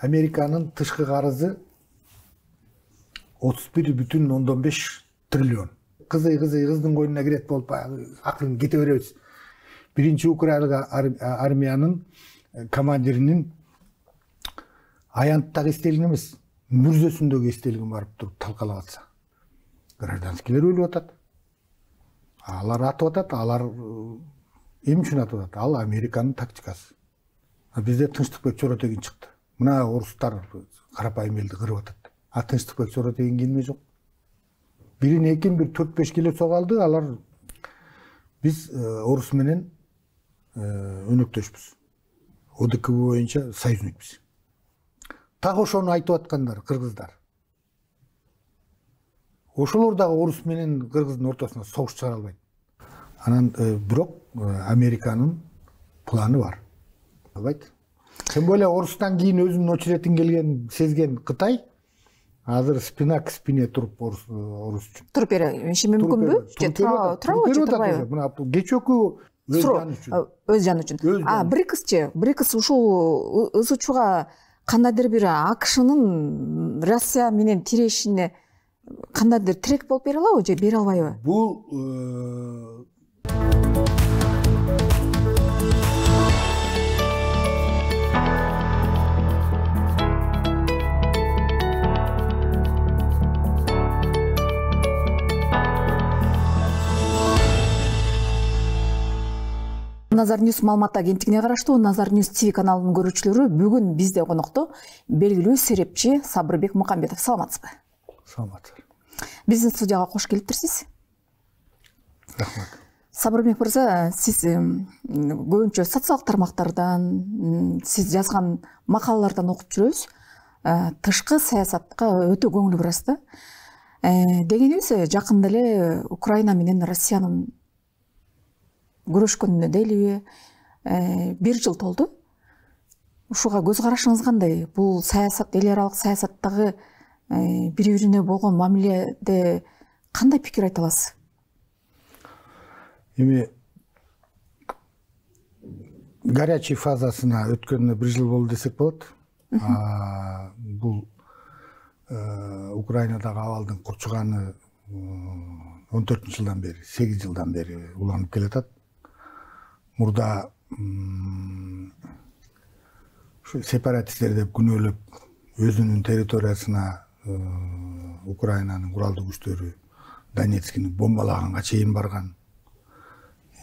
Американын тышкы карызы 31,5 триллион. Кыздын койнуна кирет болуп акырын кете беребиз. Биринчи украиндык армиянын командиринин аянттагы эстелиги эмес, мүрзөсүндөгү эстелигин барып туруп талкалап атса. Гражданскийлер өлүп атат. Алар атып атат, алар эмне үчүн атып атат? Ал Американын тактикасы. Бизде Тынчтыкбек Чоротегин чыкты. Мына орустар карапайым элди кырып атат. Тынчтыкбек Чоротегин келмей жок. Бирин экин бир 4-5 келе сога алды, алар биз орус менен өнөктөшпүз. ОДКБ боюнча союзникпиз. Так ошону айтып аткандар кыргыздар. Ошолор дагы орус менен кыргыздын ортосуна согуш чыгара албайт. Анан бирок Американын планы бар. Албайт. Тем более орустан кийин өзүнүн очередин келген сезген Кытай азыр спина к спине туруп орус үчүн. Туруп бериши мүмкүнбү? Же турабы, турбайбы? Мына кечөкү өз жаны үчүн. Өз жаны үчүн. БРИКСчы ушул ызычууга кандайдыр бир АКШнын Россия менен тирешине кандайдыр тирек болуп бере алабы же бере албайбы? Бул Назар Ньюс маалымат агенттигине караштуу Назар Ньюс ТВ каналынын көрүүчүлөрү, бүгүн бизде конокто белгилүү серепчи Сабырбек Мукамбетов. Саламатсызбы? Саламатсыздар. Биздин студияга кош келиптирсиз. Рахмат. Сабырбек мырза, сиз көбүнчө социалдык тармактардан, сиз жазган макалалардан окуп жүрөбүз. Тышкы саясатка өтө көңүл бурасыз да. Дегенибиз, жакында эле Украина менен Россиянын көрөшкөнүнө делиби 1 жыл толду. Ушуга көз карашыңыз кандай? Бул саясат, эл аралык саясаттагы бири-бирине болгон мамиледе кандай пикир айта аласыз? Эми горячий фазасына өткөнүнө 1 жыл болду десек болот. Бул Украинадагы абалдын курчуганы 14-жылдан бери, 8 жылдан бери уланып келатат. Мурда сепаратисттер деп күнөөлөп өзүнүн территориясына Украинанын куралдуу күчтөрү Донецкини бомбалаганга чейин барган.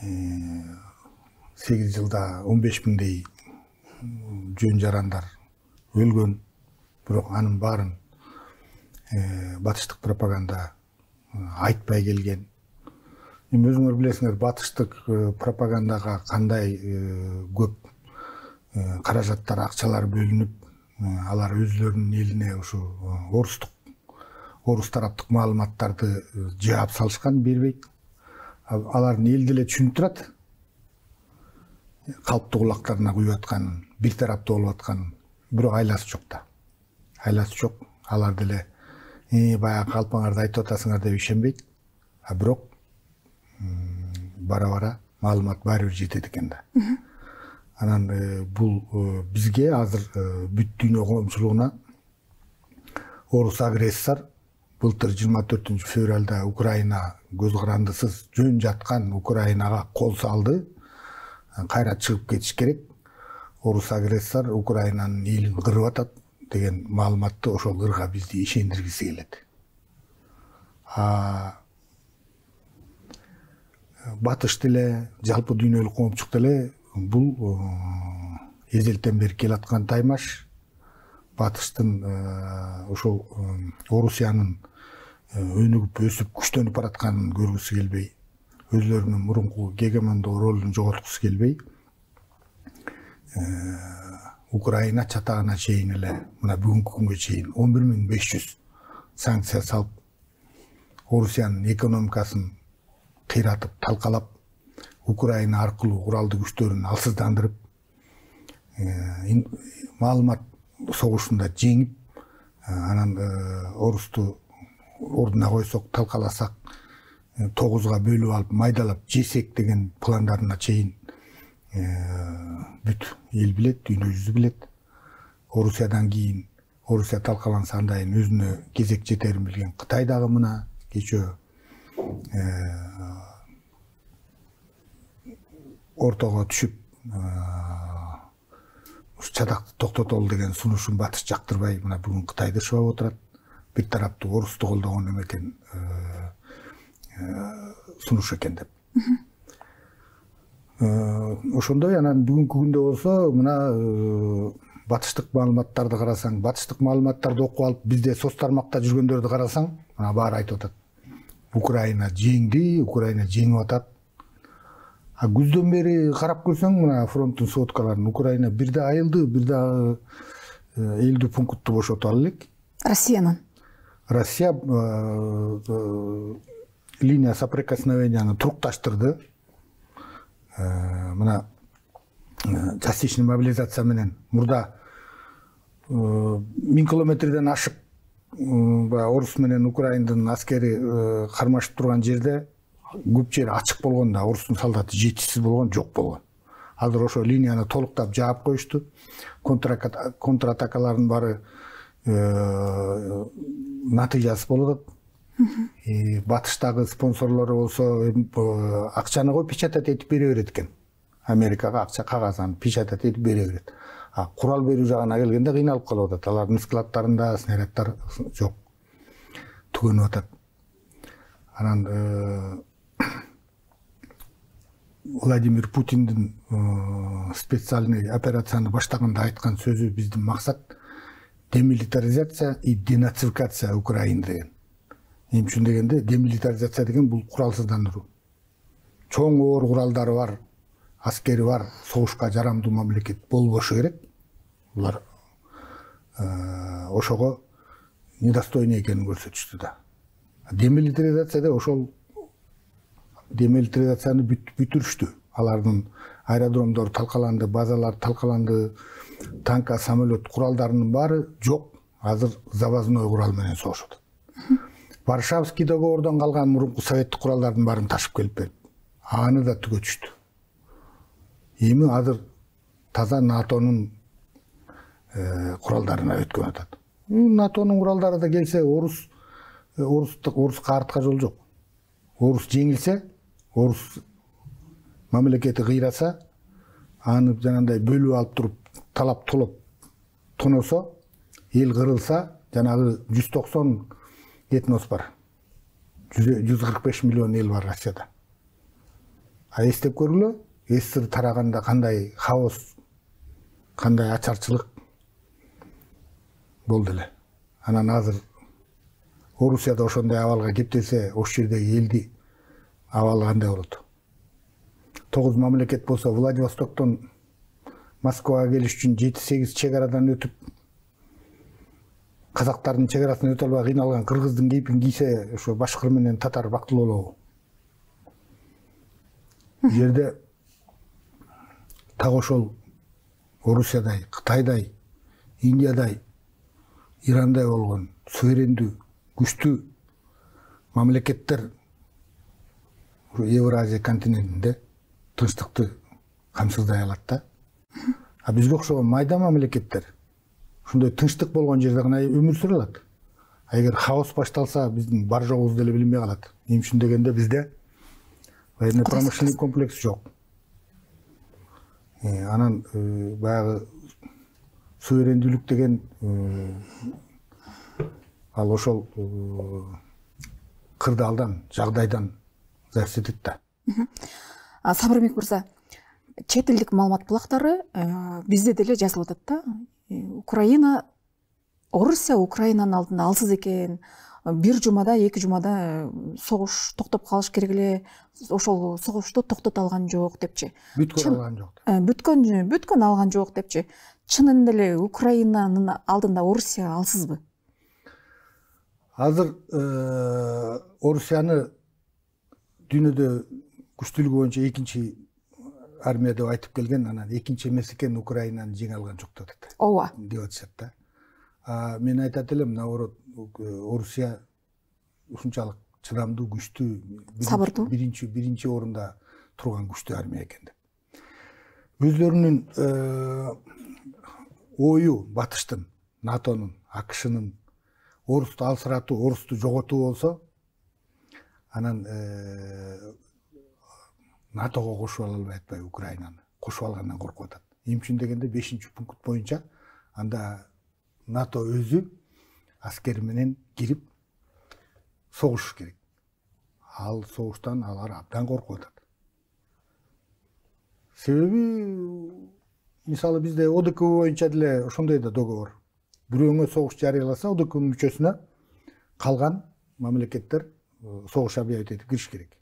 8 жылда 15.000дей жөн жарандар өлгөн. Бирок анын баарын батыштык пропаганда айтпай келген. Эми өзүңөр билесиңер, батыштык пропагандага кандай көп каражаттар, акчалар бөлүнүп, алар өзлөрүнүн элине ушу орус тараптык маалыматтарды жаап салышкан, бербейт. Алардын эл деле түшүнүп турат. Калптуу кулактарына куюп атканын, бир тараптуу болуп атканын, бирок айласы жок да. Айласы жок. Алар деле баягы калпаңарды айтып атасыңар деп ишенбейт. Бирок бара-бара маалымат баары бир жетет экен да. Анан бул бизге азыр бүт дүйнө коомчулугуна орус агрессор былтыр 24 февралда Украина көз карандысыз жөн жаткан Украинага кол салды. Кайра чыгып кетиш керек. Орус агрессор Украинанын элин кырып атат деген маалыматты ошол кырга бизди ишендиргиси келет. Батыш деле, жалпы дүйнөлүк коомчулук деле бул эзелтен бери келаткан таймаш. Батыштын ошол Орусиянын өнүгүп өсүп күчтөнүп баратканын көргүсү келбей, өзлөрүнүн мурунку гегемондук ролун жоготкусу келбей, Украина чатагына чейин эле, мына бүгүнкү күнгө чейин 11.500 санкция салып, Орусиянын экономикасын кыйратып, талкалап, Украина аркылуу куралдуу күчтөрүн алсыздандырып, маалымат согушунда жеңип, анан орусту ордуна койсок, талкаласак, 9га бөлүп алып, майдалап жесек деген пландарына чейин бүт эл билет, дүйнө жүзү билет. Орусиядан кийин Орусия талкаланса андайын өзүнө кезек жетерин билген Кытай дагы мына кечөө ортого түшүп чадакты токтотолу деген сунушун Батыш жактырбай мына бүгүн Кытайды шыбап отурат. Бир тараптуу Орусту колдогон эме экен сунуш экен деп. Ошондой анан бүгүнкү күндө болсо мына батыштык маалыматтарды карасаң, батыштык маалыматтарды окуп алып бизде соц тармакта жүргөндөрдү карасаң, мына баары айтып атат. Украина жеңди, Украина жеңип атат. А күздөн бери карап көрсөң, мына фронттун сводкаларын Украина бирде айылды, бирде элдүү пунктту бошотуп алып элек. Россиянын. Россия линия соприкосновенияны турукташтырды. Мына частичный мобилизация менен мурда 1000 километрден ашык Орус менен Украиндын аскери кармашып турган жерде көп жер ачык болгон да, Орустун солдаты жетишсиз болгон, жок болгон. Азыр ошо линияны толуктап жаап коюшту. Контратакалардын баары натыйжасы болуп атат. Батыштагы спонсорлору болсо акчаны го печатать этип бере берет экен. Америкага акча кагазын печатать этип бере берет. А курал берүү жагына келгенде кыйналып калып атат. Алардын складтарында снаряддар жок. Түгөнүп атат. Анан Владимир Путиндин специальный операцияны баштаганда айткан сөзү биздин максат демилитаризация и денацификация Украины деген. Эмне үчүн дегенде демилитаризация деген бул куралсыздандыруу. Чоң оор куралдары бар, аскери бар, согушка жарамдуу мамлекет болбошу керек. Булар ошого недостойный экенин көрсөтүштү да. Демилитаризацияда ошол демилитаризацияны бүтүрүштү. Алардын аэродромдору талкаланды, базалар талкаланды, танка, самолет куралдарынын баары жок. Азыр завозной курал менен согушат. Варшавский договордон калган мурунку советтик куралдардын баарын ташып келип берип, аны да түгөтүштү. Эми азыр таза НАТОнун куралдарына өткөн атат. НАТОнун куралдары да келсе, Оруска артка жол жок. Орус жеңилсе, Орус мамлекети кыйраса, аны жанагындай бөлүп алып туруп, талап толоп тоносо, эл кырылса, жанагы 190 этнос бар. 145 миллион эл бар Россияда. А эстеп көргүлө, СССР тараганда кандай хаос, кандай ачарчылык болду эле. Анан азыр Орусияда ошондой абалга кептелсе, ошол жердеги элди абалы кандай болот? 9 мамлекет болсо, Владивостоктон Москвага келиш үчүн 7-8 чек арадан өтүп, казактардын чек арасын өтө албай кыйналган кыргыздын кейпин кийсе, ошо башкыр менен татар бактылуу болобу? Бул жерде так ошол Орусиядай, Кытайдай, Индиядай, Ирандай болгон суверендүү, күчтүү мамлекеттер Евразия континентинде тынчтыкты камсыздай алат да. А бизге окшогон майда мамлекеттер ушундай тынчтык болгон жерде гана өмүр сүрө алат. А эгер хаос башталса, биздин бар жогубуз деле билинбей калат. Эмне үчүн дегенде бизде военно-промышленный комплекс жок. Анан баягы суверендүүлүк деген ал ошол кырдаалдан, жагдайдан зависит этет да. Сабырбек мырза, чет элдик маалымат булактары бизде деле жазылып атат да. Украина, Орусия Украинанын алдында алсыз экен. Бир жумада, 2 жумада согуш токтоп калыш керек эле. Ошол согушту токтото алган жок депчи. Бүткөн алган жок. Бүткөн алган жок депчи. Чынында эле Украинанын алдында Орусия алсызбы? Азыр Орусияны дүйнөдө күчтүүлүгү боюнча экинчи армия деп айтып келген, анан экинчи эмес экен, Украинаны жеңе алган жок деп атат. Ооба. Деп атышат да. Мен айтат элем, наоборот, Орусия ушунчалык чыдамдуу, күчтүү, сабырдуу, биринчи орунда турган күчтүү армия экен деп. Өздөрүнүн ою батыштын, НАТОнун, АКШнын орусту алсыратуу, орусту жоготуу болсо, анан НАТОго кошуп албай атпайбы Украинаны. Кошуп алгандан коркуп атат. Эмне үчүн дегенде 5-пункт боюнча анда НАТО өзү аскери менен кирип согуш керек. Ал согуштан алар абдан коркуп атат. Себеби мисалы бизде ОДКБ боюнча деле ошондой да договор. Бирөөгө согуш жарыяласа, ОДКБ мүчөсүнө калган мамлекеттер согуш объявить этип кириш керек.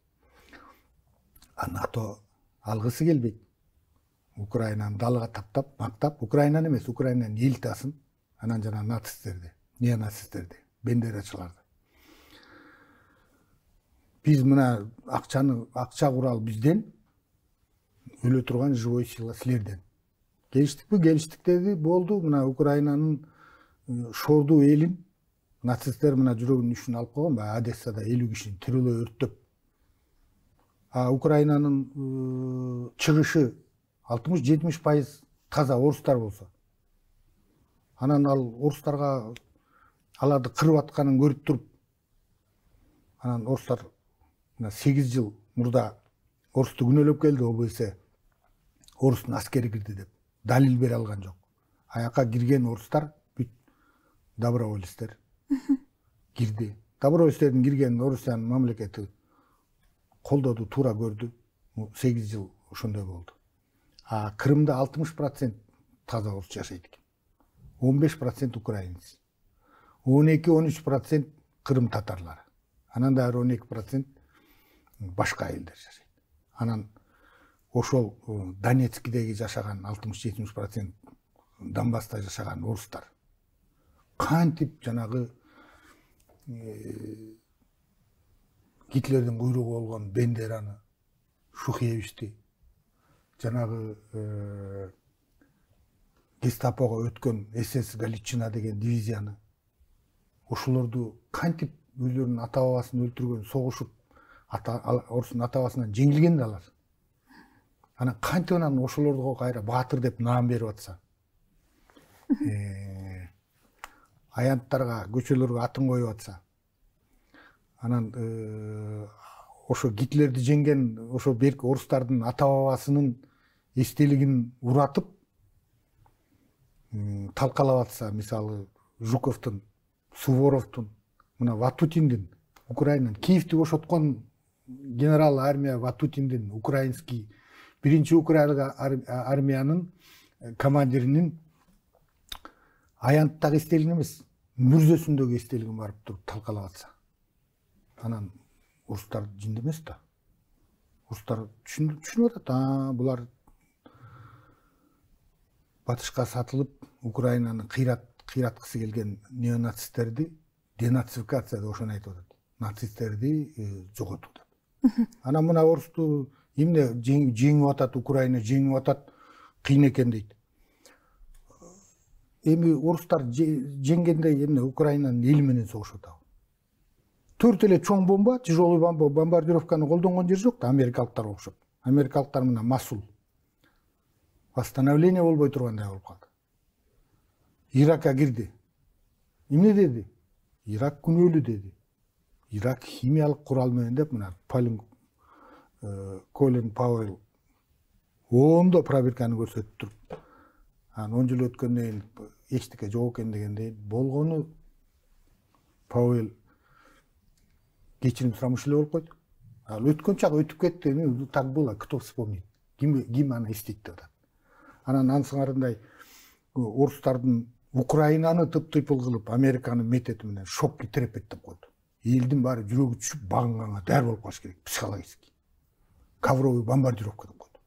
А НАТО алгысы келбейт. Украинаны далга таптап, мактап, Украинаны эмес, Украинанын элитасын, анан жана нацисттерди, неонацисттерди, бендерачыларды. Биз мына акча курал бизден, өлө турган живой сила силерден. Келиштикпи? Келиштик деди, болду. Мына Украинанын шордуу элин нацисттер мына жүрөгүнүн үчүн алып койгон, Одессада 50 кишини тирөлөй өрттөп. А Украинанын чыгышы 60-70% таза орустар болсо. Анан ал орустарга аларды кырып атканын көрүп туруп, анан орустар 8 жыл мурда орусту күнөөлөп келди, ОБС орустун аскери кирди деп. Далил бере алган жок. Аяка кирген орустар бүт добровольцтер кирди. Добровольцтердин кирген Орусиянын мамлекети колдоду, туура көрдү. 8 жыл ошондой болду. А Крымда 60% таза орус жашайт экен. 15% украинец. 12-13% Крым татарлары. Анан дагы 12% башка элдер жашайт. Анан ошол Донецкидеги жашаган 60-70% Донбасста жашаган орустар кантип жанагы Гитлердин куйругу болгон Бендераны, Шухевичти, жанагы гестапого өткөн СС Галичина деген дивизияны, ошолорду кантип өздөрүнүн ата бабасын өлтүргөн, согушуп, орустун ата бабасынан жеңилген да алар. Анан кантип анан ошолорго кайра баатыр деп наам берип атса, аянттарга, көчөлөргө атын коюп атса, анан ошо Гитлерди жеңген ошо берки орустардын ата бабасынын эстелигин уратып талкалап атса, мисалы Жуковдун, Суворовдун, мына Ватутиндин, Украинанын Киевди бошоткон генерал армия Ватутиндин, украинский биринчи украин армиянын командиринин аянттагы эстелигин эмес, мүрзөсүндөгү эстелигин барып туруп талкалап атса, анан орустар жинди эмес да. Орустар түшүнүп атат, булар батышка сатылып, Украинаны кыйраткысы келген неонацисттерди денацификация деп ошону айтып атат. Нацисттерди жоготуу деп. Анан мына орусту эмне жеңип атат, Украина жеңип атат, кыйын экен дейт. Эми орустар жеңгенде эмне Украинанын эли менен согушуп атабы. 4 эле чоң бомба, тяжелый бомбардировканы колдонгон жер жок да, америкалыктар окшоп. Америкалыктар мына масул. Восстановление болбой тургандай болуп калды. Иракка кирди. Эмне деди? Ирак күнөөлүү деди. Ирак химиялык курал менен деп мына Колин Пауэлл ондо пробирканы көрсөтүп туруп. Анан 10 жыл өткөндөн кийин эчтеке жок экен дегендей болгону Пауэлл кечирим сурамыш эле болуп койду. Ал өткөн чак өтүп кетти, так было, кто вспомнит. Ким аны эстейт деп атат. Анан ансыңарындай орустардын Украинаны тып-тыйпыл кылып, Американын метети менен шокки трепеттеп койду. Элдин баары жүрөгү түшүп, багынганга даяр болуп калыш керек, психологически. Ковровый бомбардировка деп койду.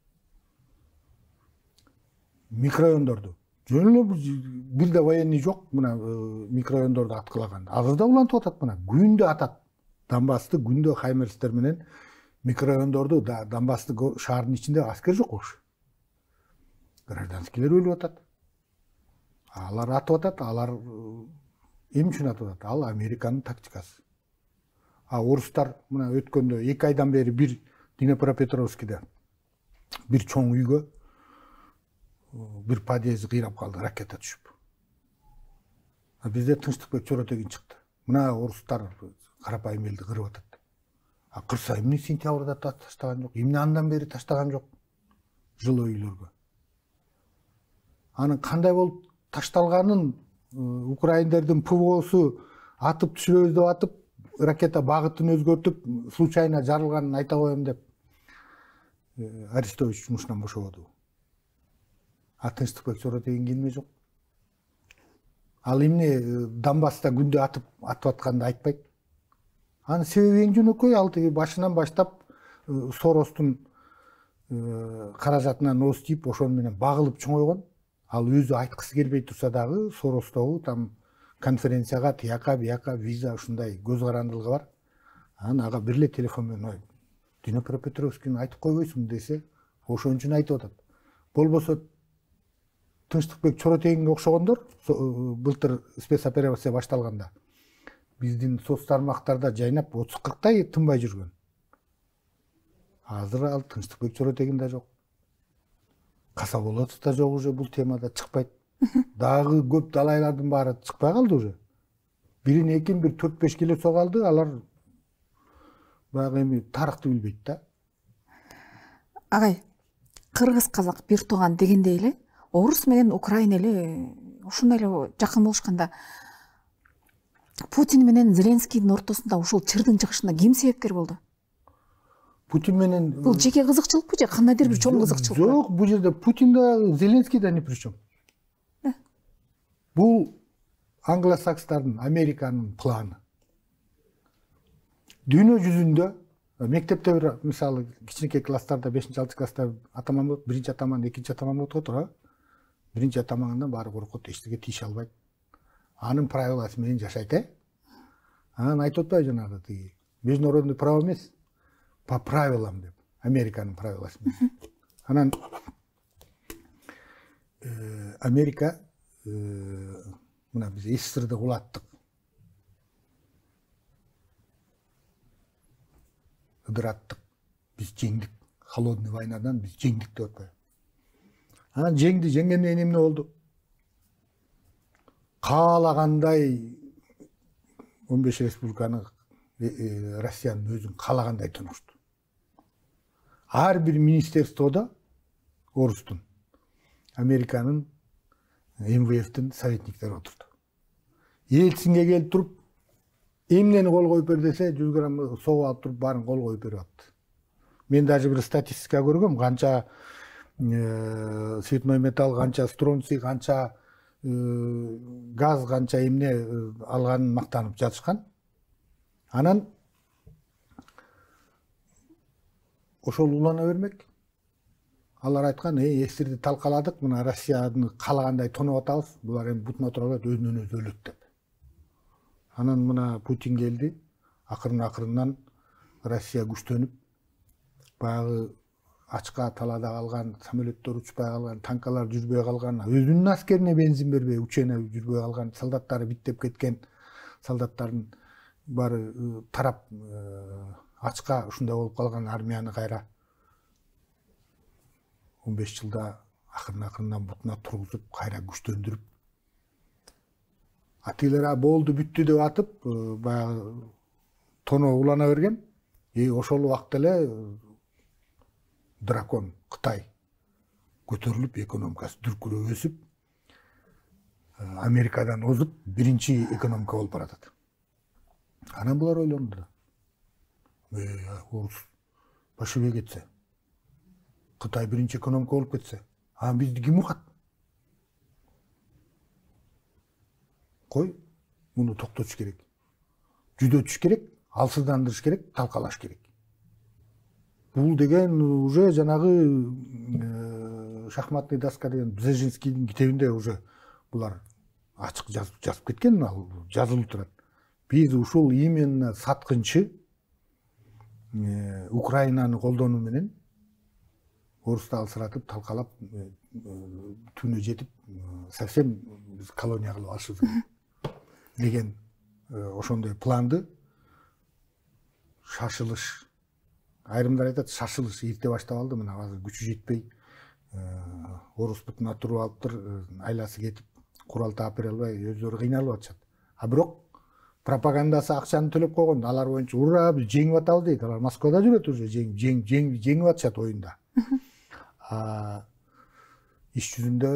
Микрорайондорду жөн эле бир да военный жок, мына микрорайондорду аткылаган. Азыр да улантып атат, мына күндө атат. Донбасты күндө хаймерстер менен микрорайондорду, Донбасты шаардын ичинде аскер жок болуш. Гражданскийлер өлүп атат. Алар атып атат, алар эмне үчүн атып атат? Ал Американын тактикасы. А орустар мына өткөндө 2 айдан бери бир Днепропетровскиде бир чоң үйгө бир подъезди кыйнап калды ракета түшүп. Бизде Тынчтыкбек Чоротегин чыкты. Мына орустар карапайым элди кырып атат. Кырса эмне сентябрда таштаган жок, эмне андан бери таштаган жок жылуу үйлөргө. Анын кандай болуп ташталганын украиндердин ПВОсу атып түшүрөбүз деп атып, ракета багытын өзгөртүп, случайно жарылганын айта коем деп Арестович жумушунан бошободу. Тынчтыкбек Чоротегин келмей жок. Ал эмне Донбасста күндө атып атканды айтпайт. Анын себеби эң жөнөкөй, ал тиги башынан баштап Соростун каражатынан ооз тийип, ошону менен багылып чоңойгон. Ал өзү айткысы келбей турса дагы Соростогу там конференцияга тияка бияка виза ушундай көз карандылыгы бар. Анан ага бир эле телефон менен Динапро Петровскийни айтып койбойсуң десе, ошон үчүн айтып атат. Болбосо Тынчтыкбек Чоротегинге окшогондор былтыр спецоперация башталганда биздин соц тармактарда жайнап 30-40 тынбай жүргөн. Азыр ал Тынчтыкбек Чоротегин да жок. Касаболотов да жок, уже бул темада чыкпайт. Дагы көп далайлардын баары чыкпай калды уже. Бирин экин бир 4-5 келе согалды, алар баягы эми тарыхты билбейт да. Агай, кыргыз казак бир тууган дегендей эле, орус менен Украина эле ушундай эле жакын болушканда Путин менен Зеленскийдин ортосунда ушул чырдын чыгышына ким себепкер болду? Путин менен Бул жеке кызыкчылыкпы же кандайдыр бир чоң кызыкчылык? Жок, бул жерде Путин да Зеленский да не причем. Бул англосакстардын, Американын планы. Дүйнө жүзүндө мектепте бир мисалы кичинекей класстарда 5-6 класста атаман болот, биринчи атаман, экинчи атаман болот го туура. Биринчи атамандан баары коркот, эчтеке тийише албайт. Анын правиласы менен жашайт, Анан айтып атпайбы жанагы тиги международный право эмес, по правилам деп, Американын правиласы менен. Анан Америка мына биз СССРди кулаттык. Ыдыраттык. Биз жеңдик. Холодный войнадан биз жеңдик деп атпайбы. Анан жеңгенден эмне болду? Каалагандай 15 республиканы Россиянын өзүн каалагандай тонушту. Ар бир министерстводо орустун, Американын, МВФтин советниктери отурду. Элчинге келип туруп, эмнени кол коюп бер десе, 100 грамм согуп алып туруп, баарын кол коюп берип атты. Мен даже бир статистика көргөм, канча цветной металл, канча стронций, канча газ, канча эмне алганын мактанып жатышкан. Анан ошол улана бермек. Алар айткан, эсирди талкаладык, мына Россияны каалагандай тонуп атабыз, булар эми бутуна тура алат, өзүнөн өзү өлөт деп. Анан мына Путин келди, акырын-акырындан Россия күчтөнүп, баягы ачка талада калган, самолеттор учпай калган, танкалар жүрбөй калган, өзүнүн аскерине бензин бербей, учена жүрбөй калган, солдаттары биттеп кеткен, солдаттардын баары тарап ачка ушундай болуп калган армияны кайра 15 жылда акырын-акырындан бутуна тургузуп, кайра күчтөндүрүп, атилер болду бүттү деп атып, баягы тоно улана берген. Ошол убакта эле дракон Кытай көтөрүлүп, экономикасы дүркүрөп өсүп, Америкадан озуп, биринчи экономика болуп баратат. Анан булар ойлонду да. Орус башыбай кетсе, Кытай биринчи экономика болуп кетсе, бизди ким укат? Кой, муну токтотуш керек. Жүдөтүш керек, алсыздандырыш керек, талкалаш керек. Бул деген уже жанагы шахматный доска деген Бзежинскийдин китебинде уже булар ачык жазып кеткен, ал жазылып турат. Биз ушул именно саткынчы Украинаны колдонуу менен орусту алсыратып, талкалап, түбүнө жетип, совсем колония кылып алышыбыз керек деген ошондой планды шашылыш, айрымдар айтат, шашылыш эрте баштап алды, мына азыр күчү жетпей орус бутун отуруп алыптыр, айласы кетип курал таап бере албай өздөрү кыйналып атышат. А бирок пропагандасы акчаны төлөп койгон, алар боюнча ура биз жеңип атабыз дейт. Алар Москвада жүрөт уже жеңип атышат оюнда. Иш жүзүндө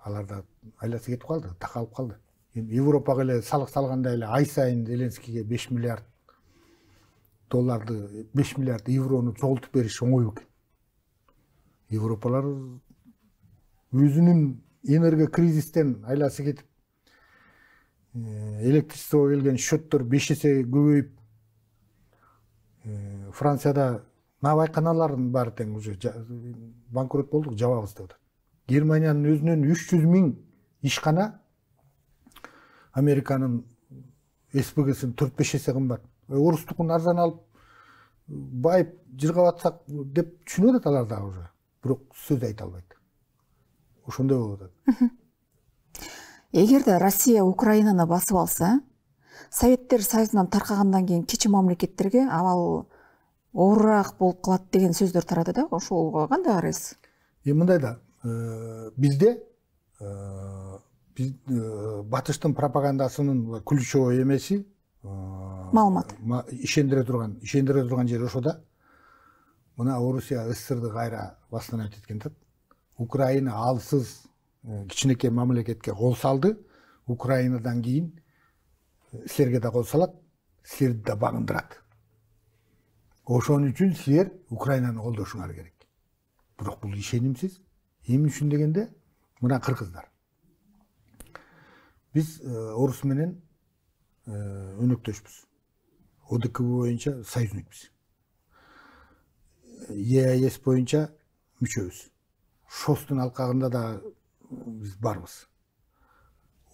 аларда айласы кетип калды, такалып калды. Европага эле салык салганда эле ай сайын Зеленскийге 5 миллиард долларды, 5 миллиард еврону жогултуп бериш оңой экен. Европалар өзүнүн энерго кризистен айласы кетип, электричествого келген счеттор 5 эсе көбөйүп, Францияда навайканалардын баары тең уже банкрот болдук, жабабыз деп атат. Германиянын өзүнөн 300 000 ишкана Американын СПГсин 4-5 эсе кымбат. Орустукун арзан алып, байып жыргап атсак деп түшүнүп атат алар да уже. Бирок сөз айта албайт. Ошондой болуп атат. Эгерде Россия Украинаны басып алса, Советтер Союзунан таркагандан кийин кичи мамлекеттерге абал оорураак болуп калат деген сөздөр тарады да. Ошого кандай карайсыз? Мындай да, бизде батыштын пропагандасынын ключевой эмеси Маалымат. Ишендире турган жери ошода. Мына Орусия СССРды кайра восстановить эткен. Украина алсыз кичинекей мамлекетке кол салды. Украинадан кийин силерге да кол салат, силерди да багындырат. Ошон үчүн силер Украинаны колдошуңар керек. Бирок бул ишенимсиз. Эмне үчүн дегенде, мына кыргыздар. Биз орус менен өнөктөшпүз. ОДКБ боюнча союзникпиз. ЕАЭС боюнча мүчөбүз. ШОСтун алкагында да биз барбыз.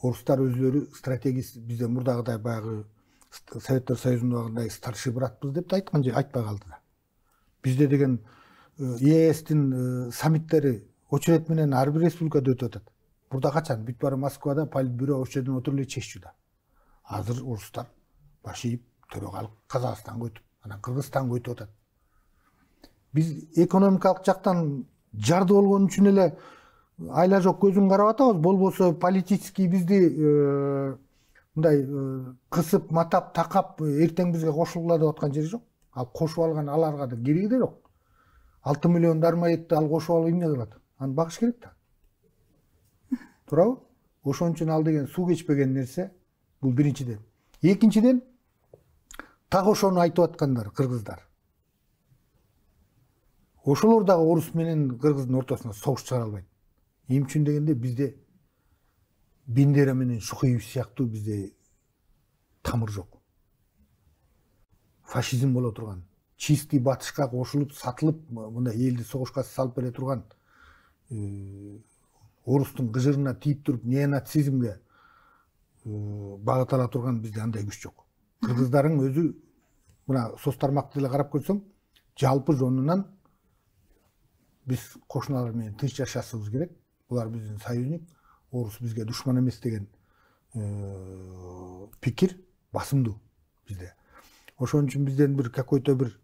Орустар өзлөрү стратегист, бизден мурдагыдай баягы Советтер Союзундагындай старший братпыз деп айткан же айтпай калды да. Бизде деген ЕАЭСтин саммиттери очерет менен ар бир республикада өтүп атат. Бурда качан? Бүт бары Москвада политбюро ошол жерден отуруп эле чеччү да. Азыр орустар баш ийип төрагалык Казакстанга өтүп, анан Кыргызстанга өтүп атат. Биз экономикалык жактан жарды болгон үчүн эле айла жок көзүн карап атабыз. Болбосо политический бизди мындай кысып, матап, такап, эртең бизге кошулгула деп аткан жери жок. Ал кошуп алган аларга да кереги да жок. 6 миллион дармаетти ал кошуп алып эмне кылат? Аны багыш керек да. Туурабы? Ошон үчүн ал деген суу кечпеген нерсе. Бул биринчиден. Экинчиден, так ошону айтып аткандар кыргыздар. Ошолор дагы орус менен кыргыздын ортосуна согуш чыгара албайт. Эмне үчүн дегенде бизде Бендера менен Шухеев сыяктуу бизде тамыр жок. Фашизм боло турган, чистый батышка кошулуп, сатылып, мындай элди согушка салып бере турган, орустун кыжырына тийип туруп неонацизмге багыт ала турган бизде андай күч жок. Кыргыздардын өзү мына соц тармакты эле карап көрсөң, жалпы жонунан биз кошуналар менен тынч жашашыбыз керек. Булар биздин союзник, орус бизге душман эмес деген пикир басымдуу бизде. Ошон үчүн бизден бир какой-то бир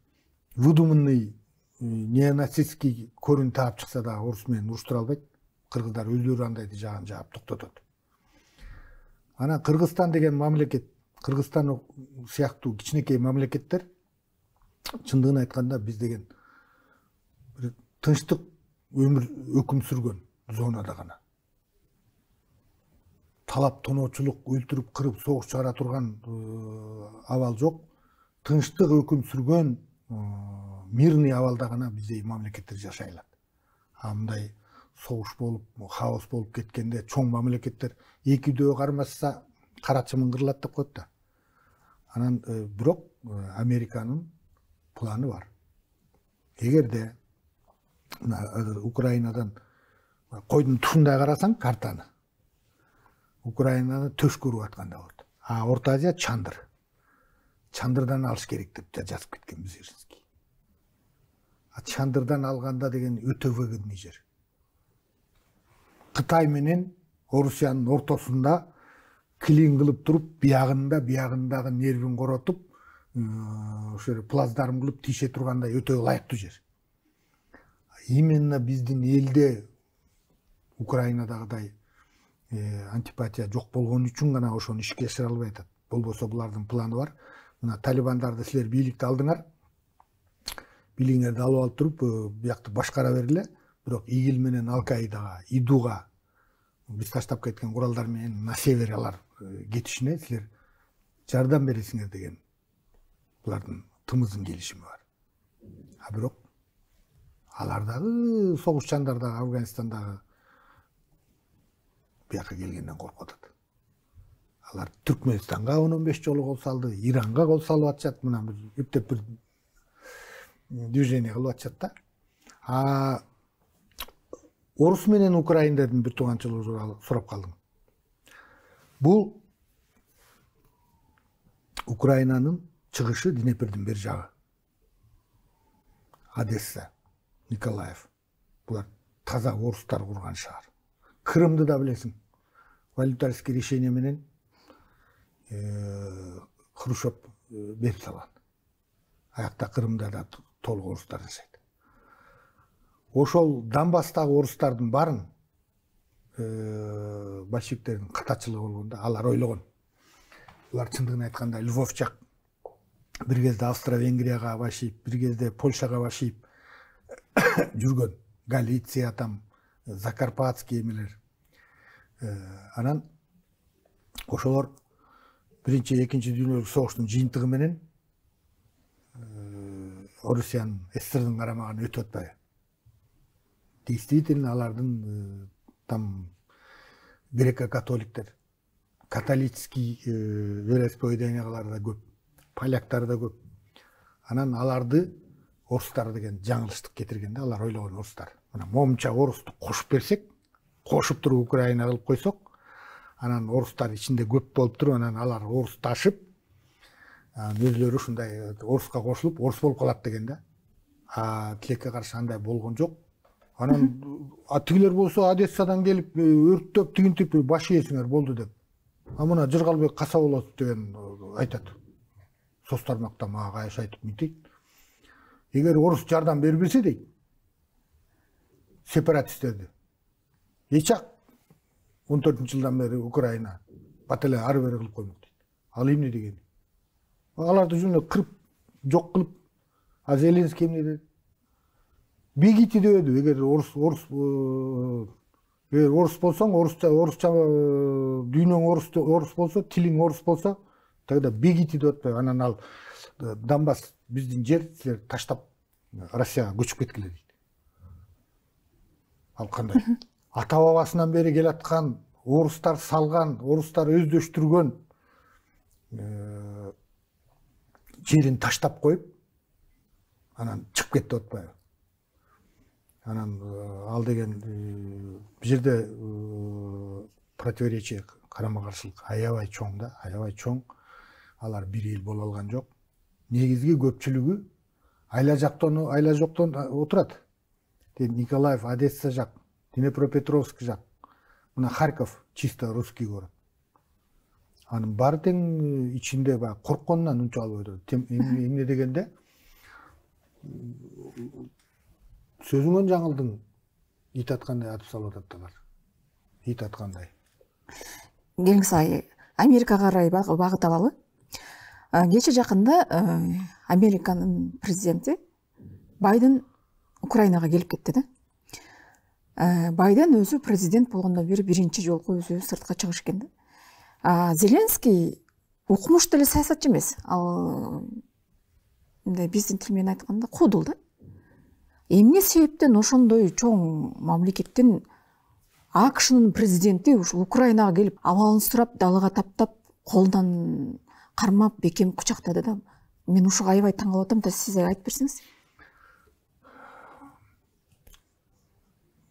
выдуманный неонацистский көрүн таап чыкса да орус менен уруштура албайт. Кыргыздар өздөрү андайды жагын жаап токтотот. Ана Кыргызстан деген мамлекет, Кыргызстан сыяктуу кичинекей мамлекеттер чындыгын айтканда биз деген бир тынчтык өмүр өкүм сүргөн зонада гана. Талап, тоноочулук, өлтүрүп, кырып, согуш чыгара турган абал жок. Тынчтык өкүм сүргөн мирный абалда гана биздей мамлекеттер жашай алат. Мындай согуш болуп, хаос болуп кеткенде чоң мамлекеттер экидөө кармашса кара чымын кырылат деп коет да. Анан бирок Американын планы бар. Эгерде Украинадан койдун тушундай карасаң картаны, Украинаны төш көрүп аткандай болот. Орто Азия Чандыр. Чандырдан алыш керек деп жазып кеткен Зеленский. Чандырдан алганда деген өтө выгодный жер. Кытай менен Орусиянын ортосунда клин кылып туруп, биягындагы нервин коротуп, ошо плацдарм кылып тийше тургандай өтө ылайыктуу жер. именно биздин элде Украинадагыдай антипатия жок болгон үчүн гана ошону ишке ашыра албай атат. Болбосо булардын планы бар. Мына талибандарды силер бийликти алдыңар. Билигиңерди алып алып туруп, биякты башкара бергиле. Бирок ИГИЛ менен Ал-Каидага, ИДУга биз таштап кеткен куралдар менен на север алар кетишине силер жардам бересиңер деген булардын тымыздын келишими бар. А бирок алар дагы согушчандар дагы Афганистандагы бияка келгенден коркуп атат. Алар Түркменистанга 15 жолу кол салды, Иранга кол салып атышат, мына эптеп бир движение кылып атышат да. А орус менен украиндардын бир тууганчылыгы тууралуу сурап калдым. Бул Украинанын чыгышы Днепрдин бер жагы. Одесса, Николаев. Булар таза орустар курган шаар. Крымды да билесиң. Валютарский решение менен Хрущев берип салган. Аякта Крымда да толук орустар жашайт. Ошол Донбасстагы орустардын барын большевиктердин катачылыгы болгондо алар ойлогон. Булар чындыгын айтканда Львов жак бир кезде Австро-Венгрияга башыйып, бир кезде Польшага башыйып жүргөн. Галиция там, Закарпатский эмелер. Анан ошолор биринчи, экинчи дүйнөлүк согуштун жыйынтыгы менен Орусиянын СССРдин карамагына өтүп атпайбы. Действительно алардын там греко-католиктер, католический вероисповеданиялар да көп, поляктар да көп. Анан аларды орустар деген жаңылыштык кетиргенде алар ойлогон орустар. Мына момча орусту кошуп берсек, кошуп туруп Украина кылып койсок, анан орустар ичинде көп болуп туруп, анан алар орусташып, өзлөрү ушундай оруска кошулуп, орус болуп калат деген да. А тилекке каршы андай болгон жок. Анан тигилер болсо Одессадан келип өрттөп тигинтип баш ийесиңер болду деп. А мына Жыргалбек каса болот деген айтат. Соц тармакта мага кайыш айтып мынтейт. Эгер орус жардам бербесе дейт, сепаратисттерди эчак 14-жылдан бери Украина батале ары бери кылып коймок дейт. Ал эмне деген? Аларды жүнө кырып, жок кылып, а Зеленский эмне dedi? Бегите дебеди. Эгер орус болсоң, орусча дүйнөң орус болсо, тилиң орус болсо, тогда бегите деп атпайбы. Анан ал Донбасс биздин жер, силер таштап Россияга көчүп кеткиле дейт. Ал кандай? Ата бабасынан бери келаткан, орустар салган, орустар өздөштүргөн жерин таштап коюп, анан чыгып кетти деп атпайбы. Анан ал деген бул жерде противоречие, карама-каршылык аябай чоң да, аябай чоң. Алар бир эл боло алган жок. Негизги көпчүлүгү айла жоктон отурат. Николаев, Одесса жак, Днепропетровск жак. Мына Харьков чисто русский город. Анын баары тең ичинде коркконунан унчалып отурат. Эмне дегенде сөзүңөн жаңылдың, ит аткандай атып салып атат алар. Ит аткандай. Келиңиз Америкага карай багыт алалы. Кече жакында Американын президенти Байден Украинага келип кетти да. Байден өзү президент болгондон бери биринчи жолку өзү сыртка чыгыш экен да. Зеленский укмуштуу эле саясатчы эмес. Ал биздин тил менен айтканда кудул да. Эмне себептен ошондой чоң мамлекеттин АКШнын президенти ушул Украинага келип абалын сурап, далага таптап, колунан кармап, бекем кучактады да. Мен ушуга аябай таң калып атам да, сиз айтып берсеңиз.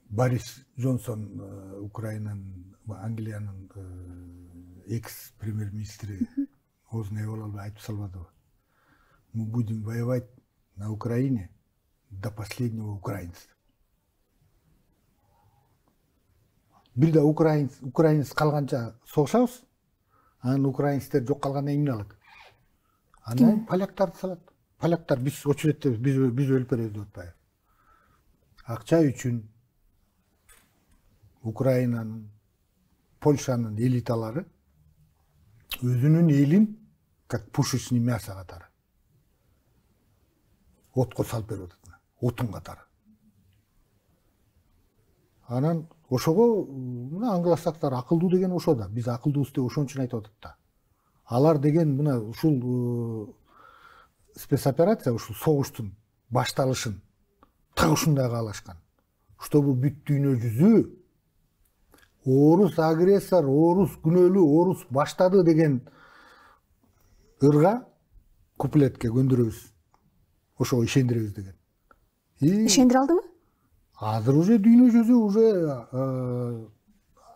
Борис Джонсон, Украинанын, Англиянын экс-премьер-министри оозуна ээ боло албай айтып салбадыбы. Мы будем воевать на Украине до последнего украинца. Бир да украинец калганча согушабыз. Анан украинецтер жок калгандан эмне алат? Анан поляктарды салат. Поляктар биз очередте биз өлүп беребиз деп атпайбы. акча үчүн Украинанын, Польшанын элиталары өзүнүн элин как пушечный мясо катары отко салып берип атат, отун катары. Анан ошого мына англосакстар акылдуу деген ошо да, биз акылдуубуз деп ошон үчүн айтып атат да. Алар деген мына ушул спецоперация, ушул согуштун башталышын так ушундай каалашкан. Чтобы бүт дүйнө жүзү орус агрессор, орус күнөөлүү, орус баштады деген ырга куплетке көндүрөбүз. Ошого ишендиребиз деген. Ишендире алдыбы? Азыр уже дүйнө жүзү уже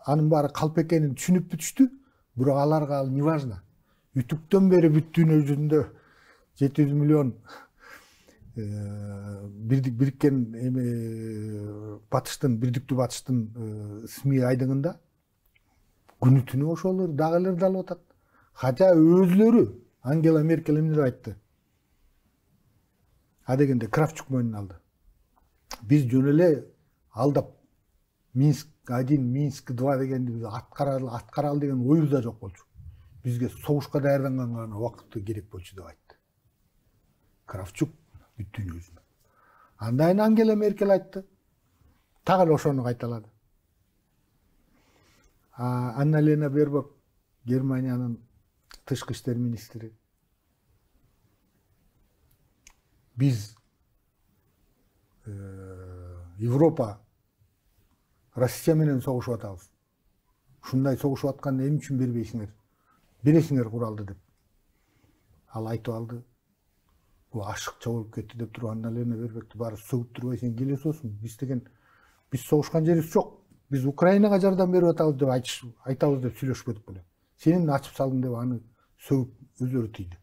анын баары калп экенин түшүнүп бүтүштү. Бирок аларга ал не важно. Үтүктөн бери бүт дүйнө жүзүндө 700 миллион бириккен батыштын, бирдиктүү батыштын СМИ айдыңында күнү түнү ошолор дагы эле алып атат. Хотя өзлөрү Ангела Меркель эмне деп айтты? А дегенде Кравчук мойнуна алды. Биз жөн эле алдап Минск 1, Минск 2 дегенди аткаралы деген оюбуз да жок болчу. Бизге согушка даярданганга гана убакыт керек болчу деп айтты. Кравчук бүт дүйнө жүзүнө. Андан кийин Ангела Меркель айтты. Так эле ошону кайталады. Анна-Лена Бербок, Германиянын тышкы иштер министри. Биз Европа Россия менен согушуп атабыз. Ушундай согушуп атканда эмне үчүн бербейсиңер? Бересиңер куралды деп. Ал айтып алды. Бул ашыкча болуп кетти деп туруп Анна-Лена Бербекти баары сөгүп туруп, сен келе соосуң. Биз согушкан жерибиз жок. Биз Украинага жардам берип атабыз деп айтабыз деп сүйлөшүп кетип эле. Сенин ачып салдың деп аны сөгүп өздөрү тийди.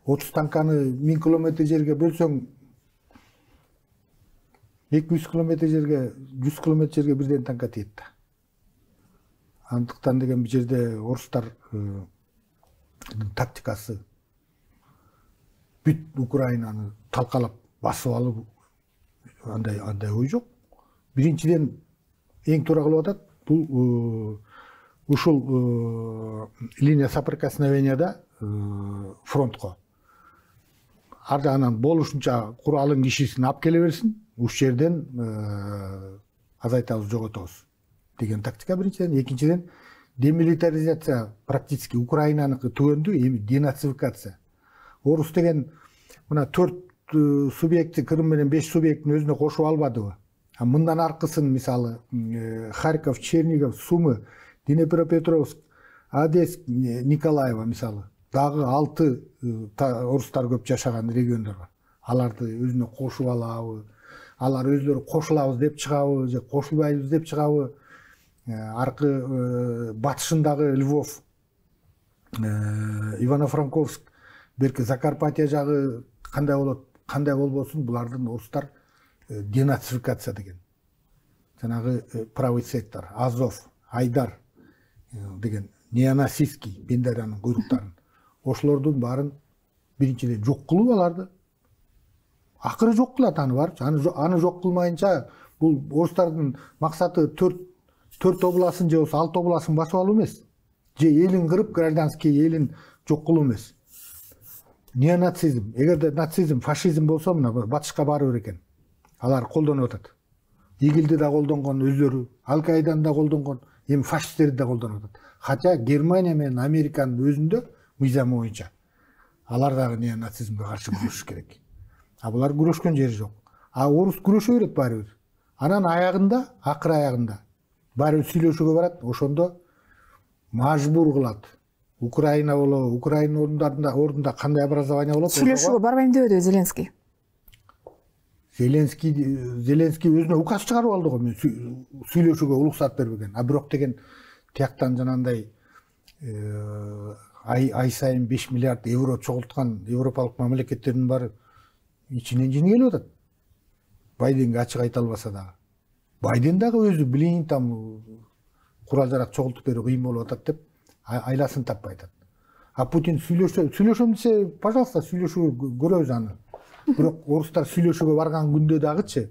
30 танканы 1000 километр жерге бөлсөң 200 километр жерге, 100 километр жерге бирден танка тиет да. Андыктан деген бул жерде орустар тактикасы бүт Украинаны талкалап басып алып андай ой жок. Биринчиден эң туура кылып атат бул ушул линия соприкосновенияда фронтко. Анан болушунча куралын кишисин алып келе берсин, уш жерден азайтабыз, жоготобуз деген тактика биринчиден. Экинчиден демилитаризация практически Украинаныкы түгөндү, эми денацификация. Орус деген мына 4 субъекти Крым менен 5 субъектин өзүнө кошуп албадыбы? Мындан аркысын мисалы Харьков, Чернигов, Сумы, Днепропетровск, Одесса, Николаева мисалы дагы 6 орустар көп жашаган региондор бар. Аларды өзүнө кошуп алабы, алар өзлөрү кошулабыз деп чыгабы же кошулбайбыз деп чыгабы? Аркы батышындагы Львов, Ивано-Франковск, берки Закарпатье жагы кандай болот, кандай болбосун, булардын орустар денацификация деген. Жанагы правый сектор, Азов, Айдар деген неонацистский Бендеранын куйруктарын. Ошолордун баарын биринчиден жок кылып аларды. Акыры жок кылат аны бар. Аны жок кылмайынча бул орустардын максаты 4 областын же 6 областын басып алуу эмес. Же элин кырып, гражданский элин жок кылуу эмес. Неонацизм, эгерде нацизм, фашизм болсо мына батышка барып экен. Алар колдонуп атат. Игилди да колдонгон өздөрү, Ал-Каиданы да колдонгон, эми фашисттерди да колдонуп атат. Хотя Германия менен Американын өзүндө мыйзамы боюнча алар дагы неонацизмге каршы күрөшүш керек. Булар күрөшкөн жери жок. Орус күрөшө берет баары бир. Анан аягында, акыр аягында баары сүйлөшүүгө барат, ошондо мажбур кылат. Украина болобу, Украина ордунда кандай образование болот? Сүйлөшүүгө барбайм дебеди Зеленский. Зеленский өзүнө указ чыгарып алды го, мен сүйлөшүүгө уруксат бербеген. Бирок деген тияктан жанагындай ай сайын 5 миллиард евро чогулткан европалык мамлекеттердин баары ичинен жини келип атат. Байденге ачык айта албаса дагы. Байден дагы өзү билейин там курал жарак чогултуп берүү кыйын болуп атат деп айласын таппай атат. Путин сүйлөшөм десе, пожалуйста, сүйлөшүүгө көрөбүз аны. Бирок орустар сүйлөшүүгө барган күндө дагычы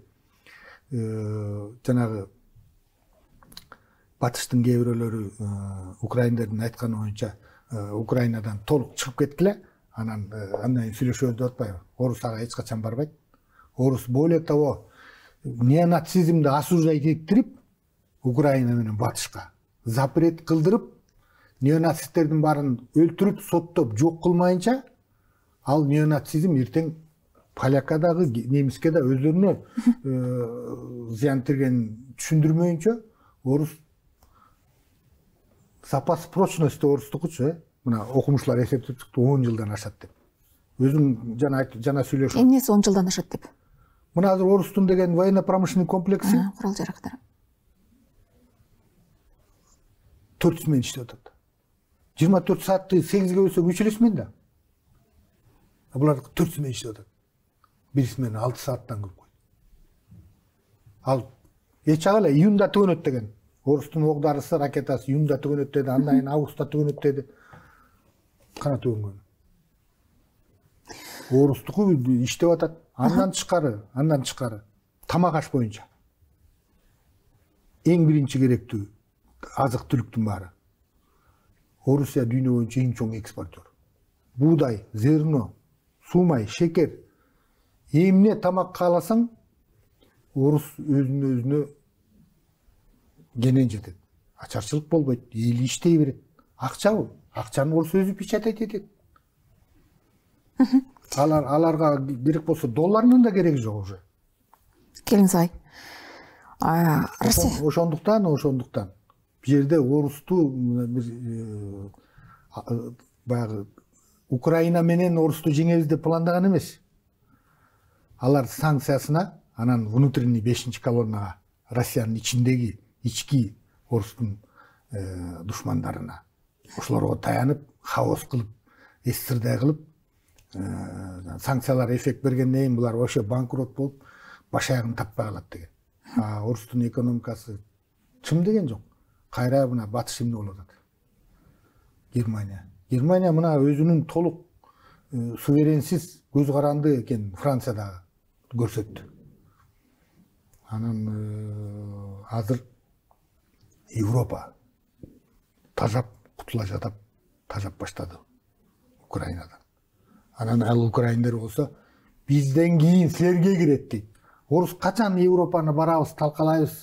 жанагы батыштын кээ бирөөлөрү украиндердин айтканы боюнча Украинадан толук чыгып кеткиле, анан андан сүйлөшөбүз деп атпайбы? Орус ага эч качан барбайт. Орус более того неонацизмди осуждать эттирип Украина менен батышка запрет кылдырып, неонацисттердин баарын өлтүрүп, соттоп, жок кылмайынча, ал неонацизм эртең полякка дагы, немиске да өздөрүнө зыян келгенин түшүндүрмөйүнчө, орус запас прочности орустукучу, мына окумушлар эсептеп чыкты 10 жылдан ашат деп. Өзүм жана сүйлөшөм. Эмнеси 10 жылдан ашат деп? Мына азыр орустун деген военно-промышленный комплекси курал жарактар 4 смен иштеп атат. 24 саатты 8ге бөлсөк 3 эле смен да. Булар 4 смен иштеп атат. Бир смен 6 сааттан көп койду. Ал эч агала июнда төгөнөт деген. Орустун ок-дарысы, ракетасы июнда төгөнөт деди, андан кийин августта төгөнөт деди. Кана төгөнгөн. Орустуку иштеп атат. Андан тышкары тамак аш боюнча. Эң биринчи керектүү азык-түлүктүн баары. Орусия дүйнө боюнча эң чоң экспортер. Буудай, зерно, суумай, шекер. Эмне тамак кааласаң, орус өзүнө кенен жетет. Ачарчылык болбойт, эл иштей берет. Акчабы? Акчаны орус өзү печатать этет. Аларга керек болсо доллардын да кереги жок уже. Келиңиз ай. Ошондуктан бул жерде орусту баягы Украина менен орусту жеңебиз деп пландаган эмес. Алар санкциясына, анан внутренний 5-чи колоннага, Россиянын ичиндеги ички орустун душмандарына, ошолорго таянып, хаос кылып, эстирдай кылып, санкциялар эффект бергенден кийин булар вообще банкрот болуп, баш аягын таппай калат деген. Орустун экономикасы чым деген жок. Кайра мына батыш эмне болуп атат? Германия мына өзүнүн толук суверенсиз, көз каранды экен Францияда көрсөттү. Анан азыр Европа тажап, кутула жатап, тажап баштады Украинадан. Анан ал украиндер болсо бизден кийин силерге кирет дейт. Орус качан Европаны барабыз, талкалайбыз,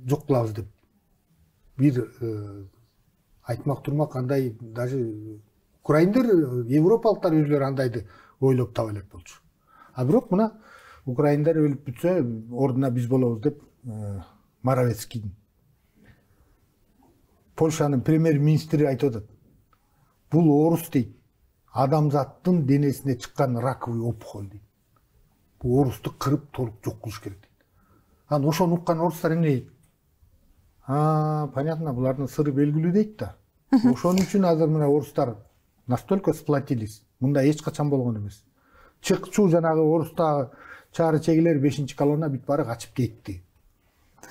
жок кылабыз деп. Бир айтмак турмак андай даже украиндер, европалыктар өзүлөрү андайды ойлоп таба элек болчу. А бирок мына украиндер өлүп бүтсө, ордуна биз болобуз деп Моровецкийдин, Польшанын премьер-министри айтып атат. Бул орус дейт, адамзаттын денесине чыккан раковый опухоль дейт. Бул орусту кырып толук жок кылыш керек дейт. Анан ошону уккан орустар эмне дейт? Понятно, булардын сыры белгилүү дейт да. Ошон үчүн азыр мына орустар настолько сплотились. Мында эч качан болгон эмес. Чыкчу жанагы орустагы чаары чегилер 5-чи колонна бүт баары качып кетти.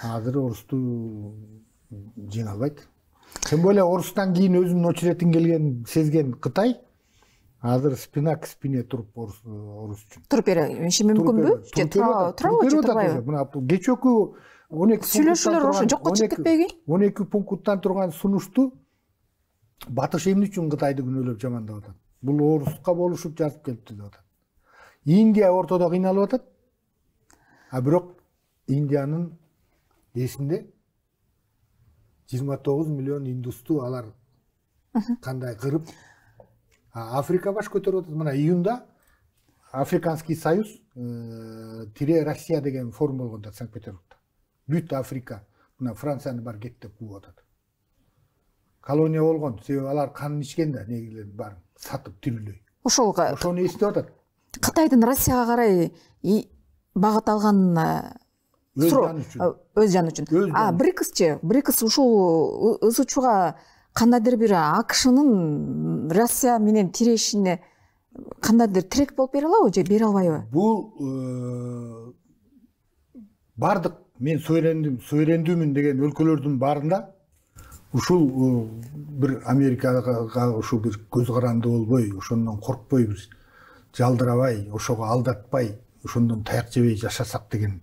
Азыр орусту жеңе албайт. Тем более орустан кийин өзүнүн очеретин келген сезген Кытай азыр спина к спине туруп орус үчүн. Туруп бериши мүмкүнбү? Турабы? Мына кечээкү 12 сүйлөшүүлөр ошо жокко чыгып кетпеги? 12 пункттан турган сунушту батыш эмне үчүн Кытайды күнөөлөп жамандап атат? Бул оруска болушуп жазып келипти деп атат. Индия ортодо кыйналып атат. А бирок Индиянын эсинде 29 миллион индусту алар кандай кырып, Африка баш көтөрүп атат. Мына июнда Африканский союз тире Россия деген форум болгон Санкт-Петербургда. Бүт Африка мына Францияны бар кет деп кууп атат. Колония болгон, себеби алар канын ичкен да, негилер бар, сатып тирүүлөй. Ошону эстеп атат. Кытайдын Россияга карай багыт алган өз жаны үчүн. БРИКСчы ушул ызычууга кандайдыр бир АКШнын Россия менен тирешине кандайдыр тирек болуп бере алабы же бере албайбы? Бул бардык мен суверендүүмүн деген өлкөлөрдүн баарында ушул бир Америкага ушул бир көз каранды болбой, ошондон коркпой бир жалдырабай, ошого алдатпай, ошондон таяк жебей жашасак деген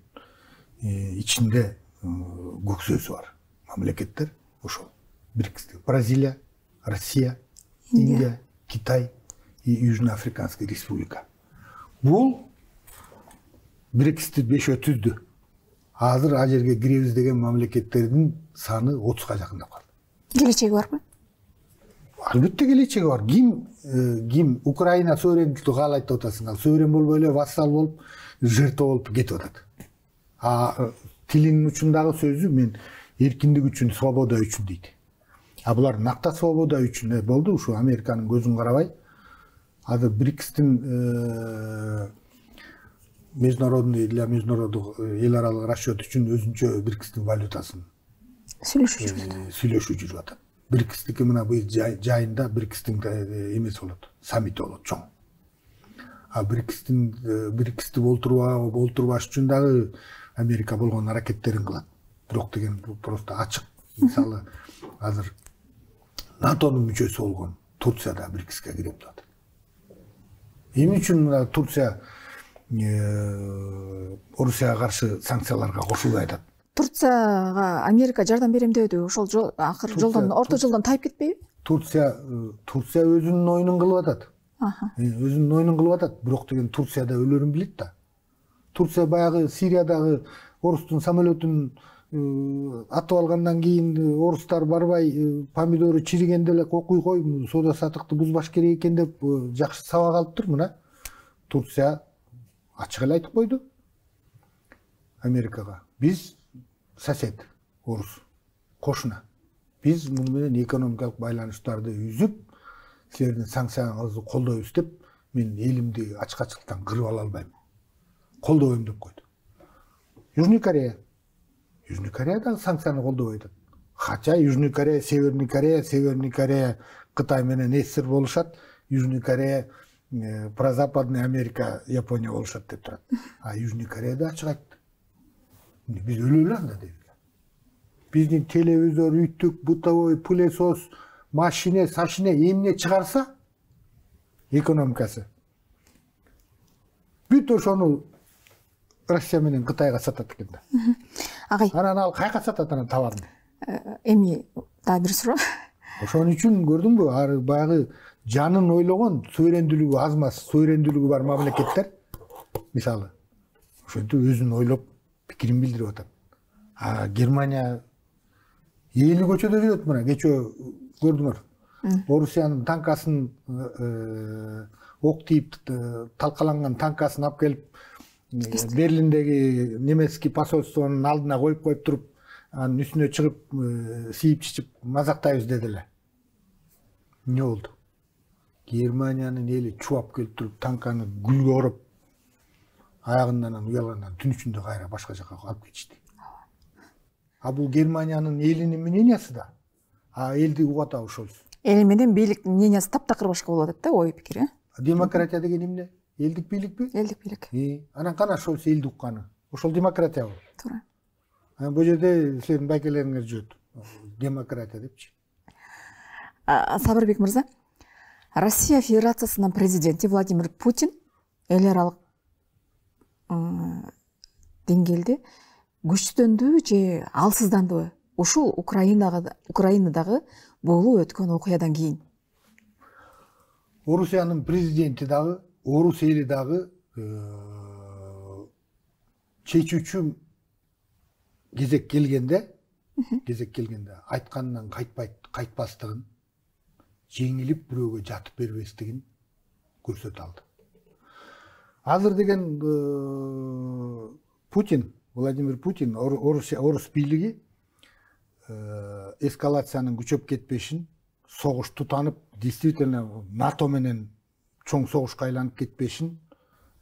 ичинде көксөөсү бар мамлекеттер ошол. Бразилия, Россия, Индия, Китай и Южноафриканская республика. Бул Брекситти 5 түздү. Азыр ал жерге киребиз деген мамлекеттердин саны 30га жакындап калды. Келечеги барбы? Албетте келечеги бар. Ким Украина суверендүүлүктү каалайт деп атасың. Ал суверен болбой эле вассал болуп, жертва болуп кетип атат. Тилинин учундагы сөзү мен эркиндик үчүн, свобода үчүн дейт. Булар накта свобода үчүн болду. Ушу Американын көзүн карабай, азыр Брикстин международный эл аралык расчет үчүн өзүнчө Брикстин валютасын сүйлөшүү жүрүп атат. Брикстики мына быйыл жайында Брикстин эмеси болот, саммити болот чоң. Бриксти болтурбаш үчүн дагы Америка болгон аракеттерин кылат. Бирок деген просто ачык. Мисалы, азыр НАТОнун мүчөсү болгон Турция да Брикске кирип атат. Эмне үчүн Турция Орусияга каршы санкцияларга кошулбай атат? Турцияга Америка жардам берем дебеди, ошол акыр жолдон, орто жолдон тайып кетпейби? Турция өзүнүн оюнун кылып атат. Өзүнүн оюнун кылып атат, бирок деген Турцияда өлөрүн билет да. Турция баягы Сириядагы орустун самолетун атып алгандан кийин орустар барбай помидору чиригенде эле кокуй кой, соода саттыкты бузбаш керек экен деп жакшы сабак алыптыр. Мына Турция ачык эле айтып койду Америкага. Биз сосед, орус, кошуна. Биз муну менен экономикалык байланыштарды үзүп, силердин санкцияңызды колдойбуз деп, мен элимди ачык-ачыктан кырып ала албайм. Колдобойм деп койду. Южный Корея дагы санкцияны колдобой атат. Хотя Южный Корея, Северный Корея Кытай менен эсир болушат, Южный Корея прозападный Америка, Япония болушат деп турат. Южный Корея да ачык айтты. Биз өлөлү анда дейт. Биздин телевизор, үттүк, бытовой, пылесос, машине, сашине эмне чыгарса экономикасы. Бүт ошону Россия менен Кытайга сатат экен да. Агай. Анан ал кайка сатат анан товарын? Эми дагы бир суроо. Ошон үчүн көрдүңбү, баягы жанын ойлогон, суверендүүлүгү азмас, суверендүүлүгү бар мамлекеттер, мисалы, ошентип өзүн ойлоп пикирин билдирип атат. Германия эли көчөдө жүрөт, мына кечөө көрдүңөр. Орусиянын танкасын ок тийип талкаланган танкасын алып келип Берлиндеги немецкий посольствонун алдына коюп туруп, анын үстүнө чыгып, сийип чичип мазактайбыз деди эле. Эмне болду? Германиянын эли чубап келип туруп, танканы гүлгө ороп, аягынан уялгандан түн ичинде кайра башка жака алып кетишти. Бул Германиянын элинин мнениясы да. Элди угат ошол. Эл менен бийликтин мнениясы таптакыр башка болуп атат да, ой пикири. Демократия деген эмне? Элдик бийликпи? Элдик бийлик. Анан кана ошол элди укканы? Ошол демократиябы? Туура. Бул жерде силердин байкелериңер жүрөт. Демократия депчи. Сабырбек мырза, Россия Федерациясынын президенти Владимир Путин эл аралык деңгээлде күчтөндүбү же алсыздандыбы ушул Украинадагы болуп өткөн окуядан кийин? Орусиянын президенти дагы, орус эли дагы чечүүчү кезек келгенде айтканынан кайтпастыгын, жеңилип бирөөгө жатып бербестигин көрсөтө алды. Азыр деген Владимир Путин, орус бийлиги эскалациянын күчөп кетпешин, согуш тутанып, действительно НАТО менен чоң согушка айланып кетпешин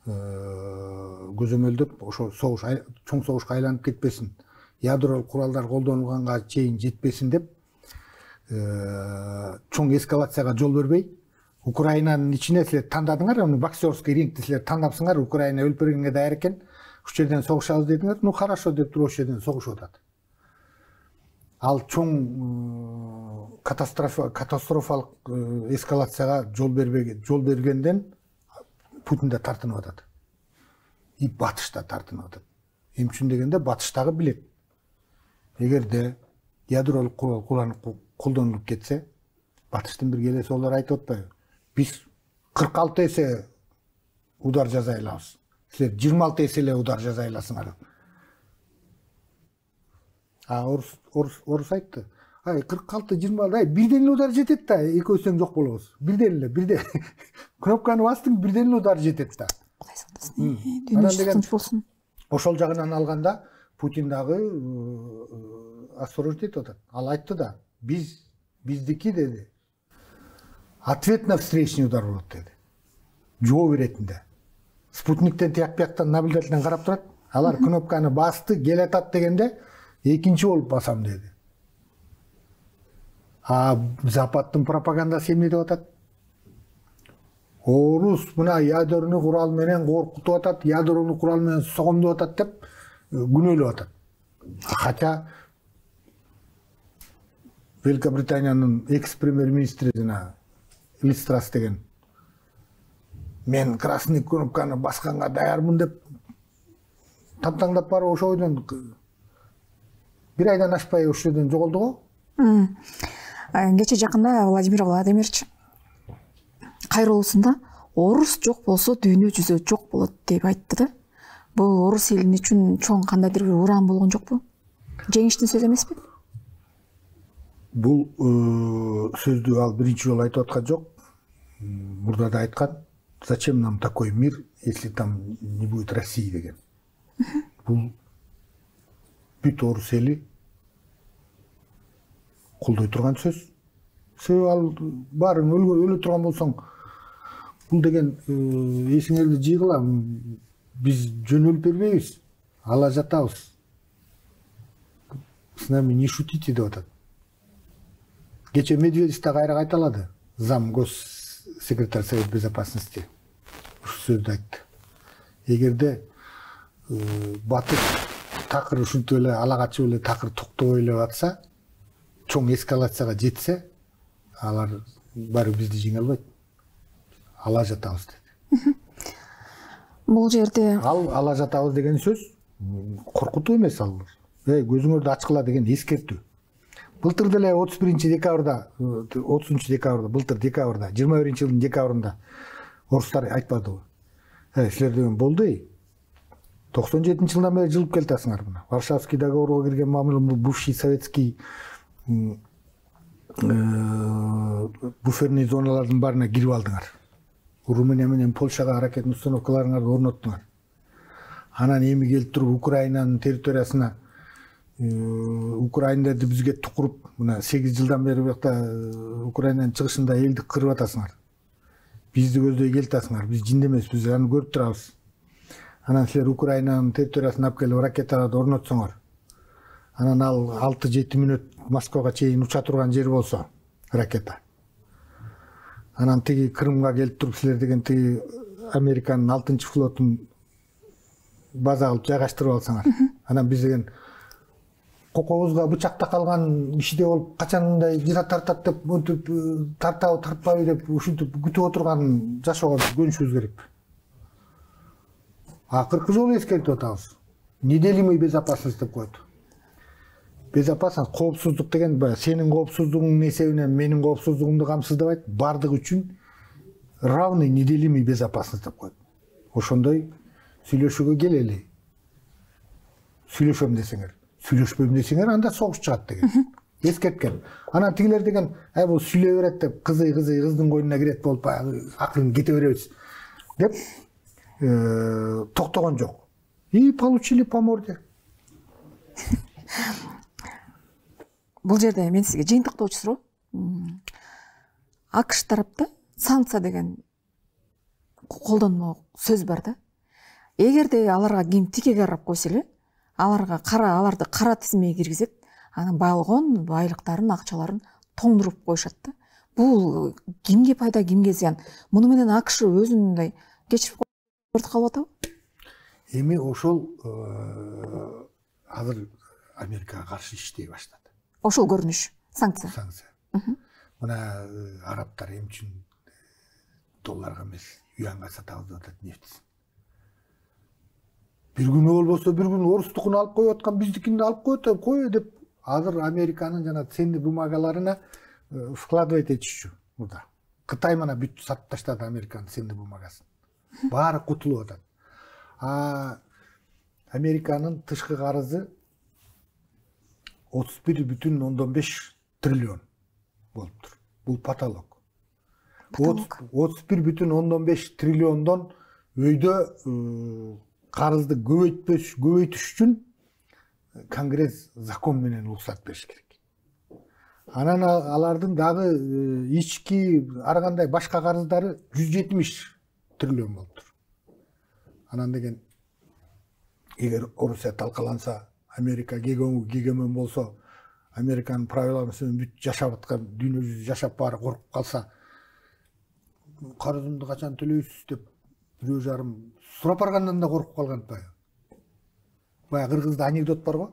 көзөмөлдөп, ошо чоң согушка айланып кетпесин, ядролук куралдар колдонулганга чейин жетпесин деп, чоң эскалацияга жол бербей, Украинанын ичине силер тандадыңар, боксерский рингти силер тандапсыңар, Украина өлүп бергенге даяр экен, ушул жерден согушабыз дедиңер, хорошо деп туруп ошол жерден согушуп атат. Ал чоң катастрофалык эскалацияга жол бергенден Путин да тартынып атат. И Батыш да тартынып атат. Эмне үчүн дегенде Батыш дагы билет. Эгерде ядролук курал колдонулуп кетсе, Батыштын бир келеси олар айтып атпайбы? Биз 46 эсе удар жасай алабыз. Силер 26 эсе эле удар жасай аласыңар. Орус айтты. Ай 46-26 бирден эле удар жетет да, экөөсүң жок болобуз. Бирден эле. Кнопканы бастың, бирден эле удар жетет да. Кудай сактасын. Дүйнө тынч болсун. Ошол жагынан алганда Путин дагы осторожно этип атат. Ал айтты да, биздики деди. Ответ на встречный удар болот деди. Жооп беретинде. Спутниктен тияк-бияктан наблюдательден карап турат. Алар кнопканы басты, келатат дегенде экинчи болуп басам деди. Западтын пропагандасы эмне деп атат? Орус мына ядерный курал менен коркутуп атат, ядерный курал менен согом деп атат деп күнөөлөп атат. Хотя Великобританиянын экс-премьер-министри жана Лиз Трасс деген мен красный кнопканы басканга даярмын деп тантаңдап барып ошол ойдон бир айдан ашпай ошол жерден жоголду го. Кече жакында Владимир Владимирович кайрылуусунда орус жок болсо дүйнө жүзү жок болот деп айтты да. Бул орус элин үчүн чоң кандайдыр бир уран болгон жокпу? Жеңиштин сөзү эмеспи? Бул сөздү ал биринчи жолу айтып аткан жок. Мурда да айткан. Зачем нам такой мир, если там не будет России деген. Бул бүт орус эли колдой турган сөз. Себеби ал баарын өлө турган болсоң, бул деген эсиңерди жыйгыла, биз жөнөлүп бербейбиз, ала жатабыз. С нами не шутите деп атат. Кече Медведев да кайра кайталады. Зам госсекретарь Совет Безопасности ушу сөздү айтты. Эгерде Батыш такыр ушинтип эле ала качып эле такыр токтобой эле атса, чоң эскалацияга жетсе, алар баары бизди жеңе албайт. Ала жатабыз деди. Бул жерде ала жатабыз деген сөз коркутуу эмес ал. Көзүңөрдү ачкыла деген эскертүү. Былтыр деле 30 декабрда, былтыр декабрда, 21-жылдын декабрында орустар айтпадыбы? Силер деген болду. 97-жылдан бери жылып келатасыңар мына. Варшавский договорго кирген мамиле бывший советский буферный зоналардын баарына кирип алдыңар. Румыния менен Польшага ракетный установкаларыңарды орноттуңар. Анан эми келип туруп Украинанын территориясына украиндарды бизге тукуруп, мына 8 жылдан бери бuyakta Украинанын чыгышында элди кырып атасыңар. Бизди көздөй келатасыңар. Биз жинде эмеспиз, аны көрүп турабыз. Анан силер Украинанын территориясына алып келип ракеталарды орнотсоңор. Анан ал 6-7 мүнөт Москвага чейин уча турган жер болсо ракета. Анан тиги Крымга келип туруп силер деген тиги Американын 6-флотун база кылып жайгаштырып алсаңар. Анан биз деген кокобузга бычакта калган кишиде болуп качан мындай жыра тартат деп өтүп тартабы тартпайбы деп ушинтип күтүп отурган жашоого көнүшүбүз керек. Акыркы жолу эскертип атабыз. Неделимый безопасность деп коет. Безопасность, коопсуздук деген сенин коопсуздугуңдун эсебинен менин коопсуздугумду камсыздабайт, бардыгы үчүн равный неделимый безопасность деп коет. Ошондой сүйлөшүүгө келели. Сүйлөшөм десеңер, сүйлөшпөйм десеңер анда согуш чыгат деген. Эскерткен. Анан тигилер деген, бул сүйлөй берет деп кыздын койнуна кирет болуп акырын кете беребиз деп токтогон жок. И получили по морде. Бул жерде мен сизге жыйынтыктоочу суроо. АКШ тарапта санкция деген колдонмо сөз бар да. Эгерде аларга ким тике карап койсо эле, аларды кара тизмеге киргизет, анын болгон байлыктарын, акчаларын тоңдуруп коюшат да. Бул кимге пайда, кимге зыян? Муну менен АКШ өзүн мындай кечирип коюп калып атабы? Эми ошол азыр Америкага каршы иштей баштады. Ошол көрүнүш, санкция. Мына арабтар эмне үчүн долларга эмес, юанга сатабыз деп атат нефтисин. Bir gün болбосо bir gün орустукун алып коюп аткан биздикини алып кое деп азыр Американын жана ценный бумагаларына вкладывать этишчү мурда. Кытай мына бүт сатып таштады Американын ценный бумагасын. Баары кутулуп атат. Американын тышкы карызы 31,5 триллион болуптур. Бул потолок. 31,5 триллиондон өйдө карызды көбөйтүш үчүн Конгресс закон менен уруксат бериш керек. Анан алардын дагы ички ар кандай башка карыздары 170 триллион болуптур. Анан деген эгер Орусия талкаланса, Америка гегемон болсо, Американын правиласы менен бүт жашап аткан дүйнө жүзү жашап баары коркуп калса, карызымды качан төлөйсүз деп бирөө жарым сурап баргандан да коркуп калган баягы кыргызда анекдот бар го.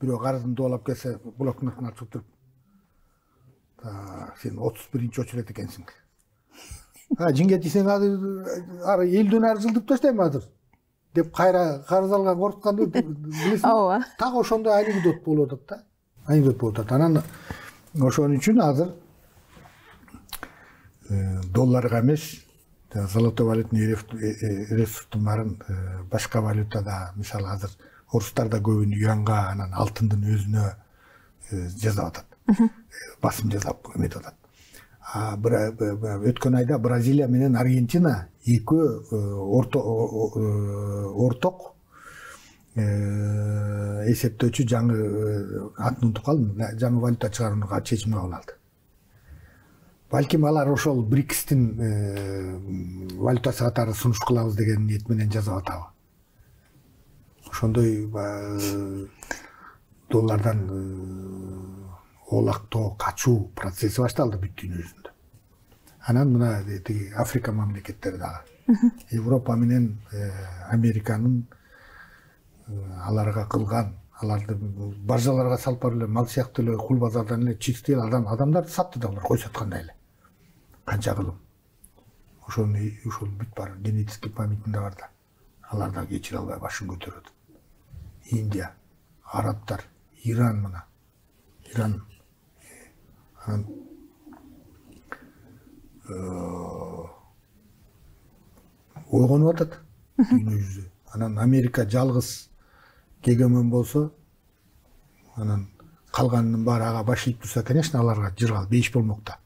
Бирөө карызын доолап келсе, блокнотун ачып туруп, сен 31-чи очерет экенсиң. Жиңге тисең ары элден ары жылдып таштайм азыр деп кайра карыз алган коркутканды билесиң. Ооба. Так ошондой анекдот болуп атат да. Анекдот болуп атат. Анан ошон үчүн азыр долларга эмес, золотой валютный ресурстун баарын башка валютада, мисалы азыр орустар да көбүн юанга, анан алтындын өзүнө жасап атат. Басым жасап эметип атат. Өткөн айда Бразилия менен Аргентина экөө орток эсептөөчү жаңы атын унутуп калдым, жаңы валюта чыгарууга чечим кабыл алды. Балким алар ошол БРИКСтин валютасы катары сунуш кылабыз деген ниет менен жасап атабы. Ошондой доллардан олактоо, качуу процесси башталды бүт дүйнө жүзүндө. Анан мына Африка мамлекеттери дагы. Европа менен Американын аларга кылган, аларды баржаларга салып барып эле мал сыяктуу эле кул базардан эле чистый адамдарды сатты да алар кой саткандай эле. Канча кылым. Ошол бүт бар генетический памятинде бар да. Алар да кечире албай башын көтөрөт. Индия, арабтар, Иран мына. Иран ойгонуп атат дүйнө жүзү. Анан Америка жалгыз гегемон болсо, анан калганынын баары ага баш ийип турса, конечно, аларга жыргал бейиш болмок да.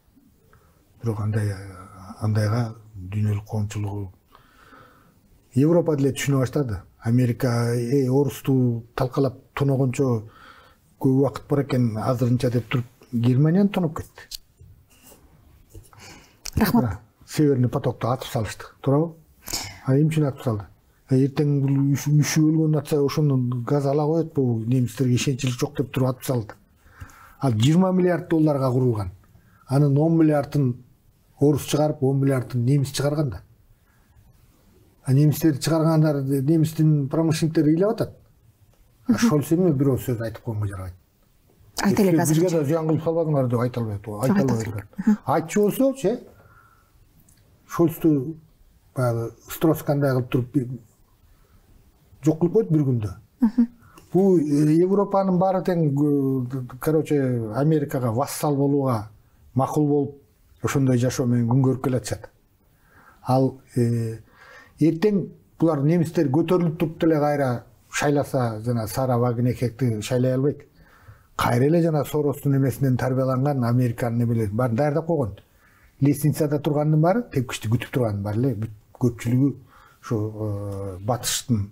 Бирок андайга дүйнөлүк коомчулугу Европа деле түшүнө баштады. Америка орусту талкалап тоногончо көп убакыт бар экен, азырынча деп туруп Германияны тоноп кетти. Рахмат. Северный потокту атып салышты, туурабы? Эмне үчүн атып салды? Эртең бул үшү өлгөн атса, ошону газ ала коет, бул немистерге ишенчилик жок деп туруп атып салды. Ал 20 миллиард долларга курулган. Анын 10 миллиардын орус чыгарып, 10 миллиардын немис чыгарган да. Немистерди чыгаргандар, немистин промышленниктери ыйлап атат. Шольц эме бирөө сөз айтып койгонго жарабайт. Айта элек азыр. Бизге да зыян кылып салбадыңар деп айта албайт. Айтчу болсо, Шольцту баягы Стросс-кандай кылып туруп жок кылып койду бир күндө. Бул Европанын баары тең, короче, Америкага вассал болууга макул болуп, ошондой жашоо менен күн көрүп келатышат. Ал эртең булар немистер көтөрүлүп туруп деле кайра шайласа, жана Сара Вагнеректи шайлай албайт. Кайра эле жана Соростун эмесинен тарбияланган Американын эмелери баарын даярдап койгон. Лестницада тургандын баары, тепкичти күтүп тургандын баары эле көпчүлүгү ушу батыштын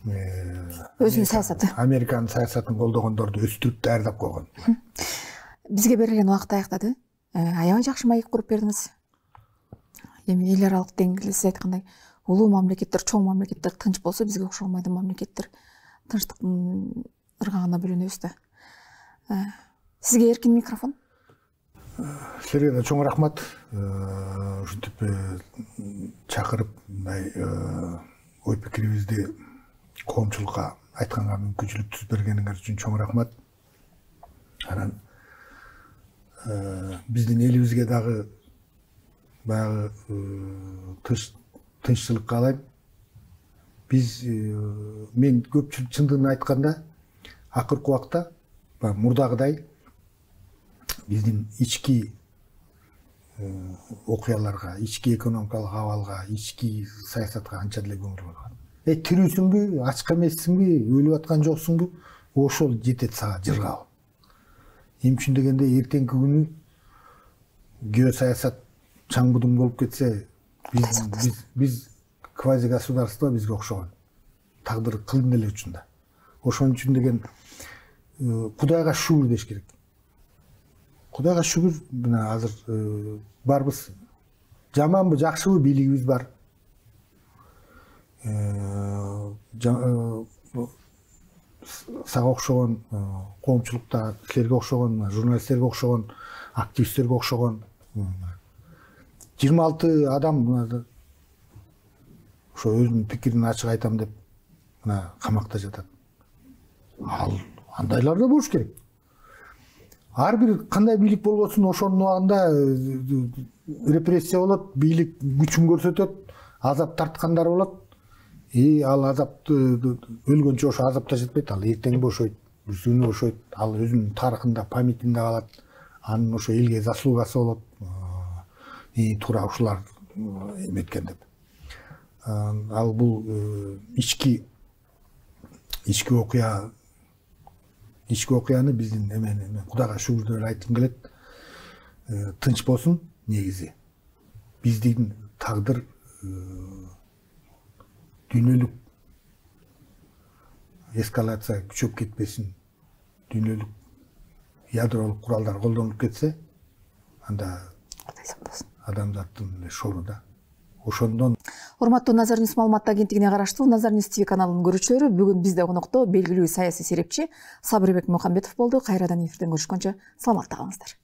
өзүнүн саясаты. Американын саясатын колдогондорду өстүрүп даярдап койгон. Бизге берилген убакыт аяктады. Аябай жакшы маек куруп бердиңиз. Эми эл аралык деңгээлде сиз айткандай улуу мамлекеттер, чоң мамлекеттер тынч болсо, бизге окшогон мамлекеттер тынчтыктын ыргагына бөлөнөбүз да. Сизге эркин микрофон. Сизге да чоң рахмат. Ушинтип чакырып, мындай ой пикирибизди коомчулукка айтканга мүмкүнчүлүк түзүп бергениңер үчүн чоң рахмат. Анан биздин элибизге дагы баягы тынччылык каалайм. Биз мен көпчүлүк чындыгын айтканда акыркы убакта мурдагыдай биздин ички окуяларга, ички экономикалык абалга, ички саясатка анча деле көңүл бурбаган. Тирүүсүңбү, ачык эмессиңби, өлүп аткан жоксуңбу, ошол жетет сага жыргап. Эмне үчүн дегенде эртеңки күнү геосаясат чаң будуң болуп кетсе, биз квази государство бизге окшогон. Тагдыр кылдын эле учунда. Ошон үчүн деген Кудайга шүгүр деш керек. Кудайга шүгүр, мына азыр барбыз. Жаманбы, жакшыбы бийлигибиз бар. Сага окшогон коомчулукта силерге окшогон, журналисттерге окшогон, активисттерге окшогон 26 адам ошо өзүнүн пикирин ачык айтам деп мына камакта жатат. Ал андайлар да болуш керек. Ар бир кандай бийлик болбосун, ошонун убагында репрессия болот, бийлик күчүн көрсөтөт, азап тарткандар болот. Ал азапты өлгөнчө ошо азапта жетпейт, ал эртең бошойт, бүрсүгүнө бошойт, ал өзүнүн тарыхында, памятинде калат, анын ошо элге заслугасы болот. Туура ушулар эметкен деп. Ал бул ички окуяны биздин эмени Кудайга шүгүр деп айткым келет. Тынч болсун негизи. Биздин тагдыр дүйнөлүк эскалация күчөп кетпесин, дүйнөлүк ядролук куралдар колдонулуп кетсе, анда адамзаттын шору да. Ошондон Урматтуу Назар Ньюс маалымат агенттигине караштуу Назар Ньюс ТV каналынын көрүүчүлөрү, бүгүн бизде конокто белгилүү саясий серепчи Сабырбек Мухамбетов болду. Кайрадан эфирден көрүшкөнчө саламатта калыңыздар.